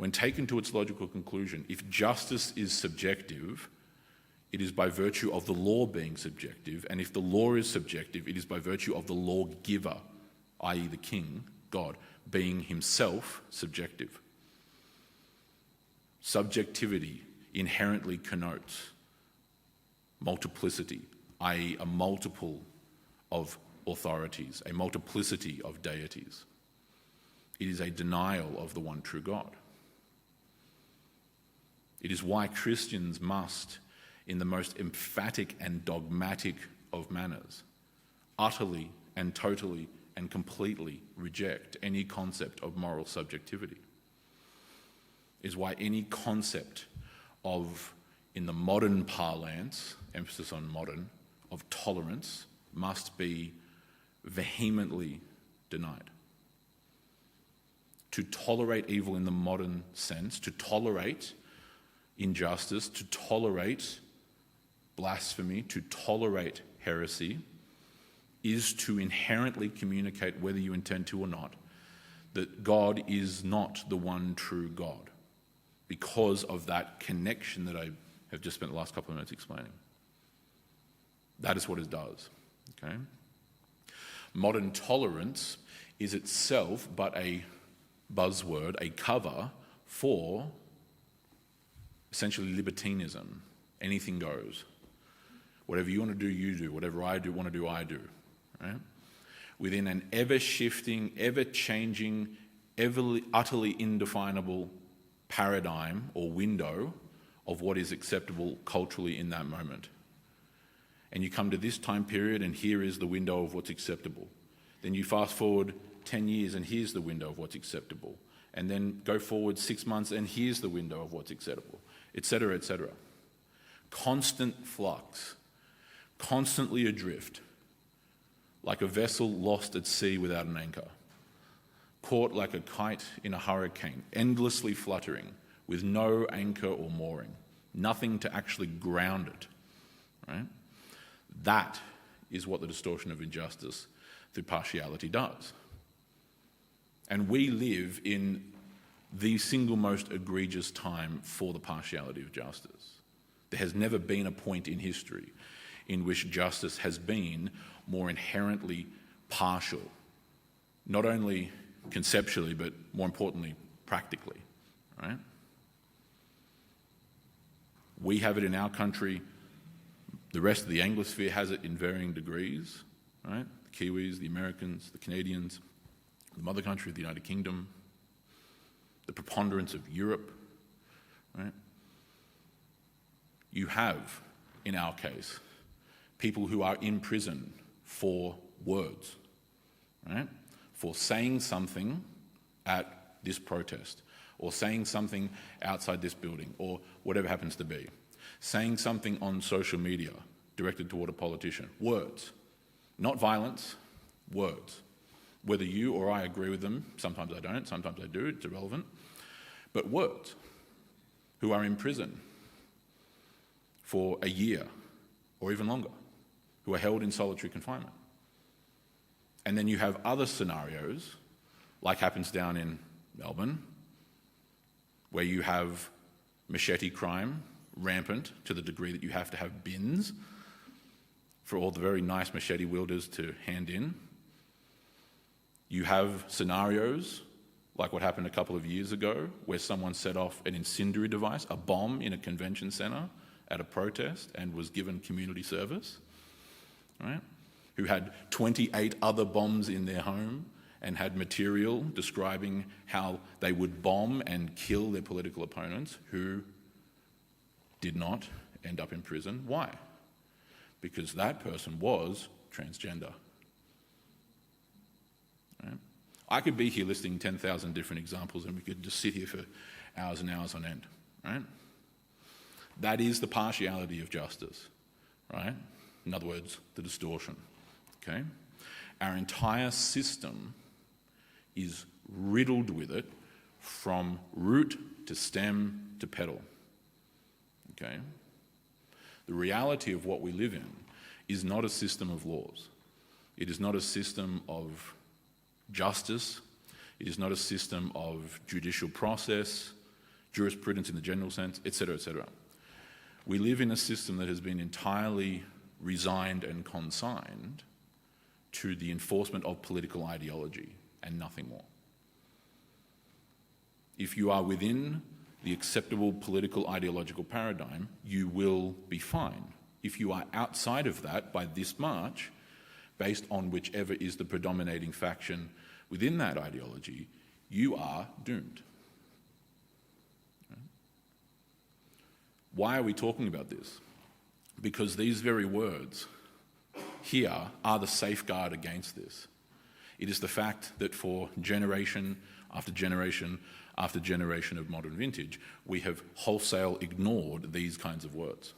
when taken to its logical conclusion, if justice is subjective, it is by virtue of the law being subjective, and if the law is subjective, it is by virtue of the lawgiver, i.e. the king, God, being himself subjective. Subjectivity inherently connotes multiplicity, i.e. a multiple of authorities, a multiplicity of deities. It is a denial of the one true God. It is why Christians must, in the most emphatic and dogmatic of manners, utterly and totally and completely reject any concept of moral subjectivity. It is why any concept of, in the modern parlance, emphasis on modern, of tolerance must be vehemently denied. To tolerate evil in the modern sense, to tolerate injustice, to tolerate blasphemy, to tolerate heresy, is to inherently communicate, whether you intend to or not, that God is not the one true God, because of that connection that I have just spent the last couple of minutes explaining. That is what it does. Okay? Modern tolerance is itself but a buzzword, a cover for essentially libertinism. Anything goes. Whatever you want to do, you do. Whatever I do, want to do, I do. Right? Within an ever-shifting, ever-changing, utterly indefinable paradigm or window of what is acceptable culturally in that moment. And you come to this time period and here is the window of what's acceptable. Then you fast forward 10 years and here's the window of what's acceptable. And then go forward 6 months and here's the window of what's acceptable, etc., etc. Constant flux, constantly adrift, like a vessel lost at sea without an anchor, caught like a kite in a hurricane, endlessly fluttering, with no anchor or mooring, nothing to actually ground it. Right? That is what the distortion of injustice through partiality does. And we live in the single most egregious time for the partiality of justice. There has never been a point in history in which justice has been more inherently partial, not only conceptually, but more importantly, practically. Right? We have it in our country. The rest of the Anglosphere has it in varying degrees. Right? The Kiwis, the Americans, the Canadians, the mother country of the United Kingdom, the preponderance of Europe. Right? You have, in our case, people who are in prison for words, right? For saying something at this protest, or saying something outside this building, or whatever happens to be. Saying something on social media directed toward a politician. Words. Not violence, words. Whether you or I agree with them, sometimes I don't, sometimes I do, it's irrelevant. But words. Who are in prison for a year or even longer, who are held in solitary confinement. And then you have other scenarios, like happens down in Melbourne, where you have machete crime rampant to the degree that you have to have bins for all the very nice machete wielders to hand in. You have scenarios like what happened a couple of years ago, where someone set off an incendiary device, a bomb in a convention centre at a protest, and was given community service, right? Who had 28 other bombs in their home and had material describing how they would bomb and kill their political opponents, who did not end up in prison. Why? Because that person was transgender. Right? I could be here listing 10,000 different examples and we could just sit here for hours and hours on end, right? That is the partiality of justice, right? In other words, the distortion, okay? Our entire system is riddled with it from root to stem to petal, okay? The reality of what we live in is not a system of laws. It is not a system of justice. It is not a system of judicial process, jurisprudence in the general sense, etc., etc. We live in a system that has been entirely resigned and consigned to the enforcement of political ideology and nothing more. If you are within the acceptable political ideological paradigm, you will be fine. If you are outside of that by this March, based on whichever is the predominating faction within that ideology, you are doomed. Why are we talking about this? Because these very words here are the safeguard against this. It is the fact that for generation after generation after generation of modern vintage, we have wholesale ignored these kinds of words.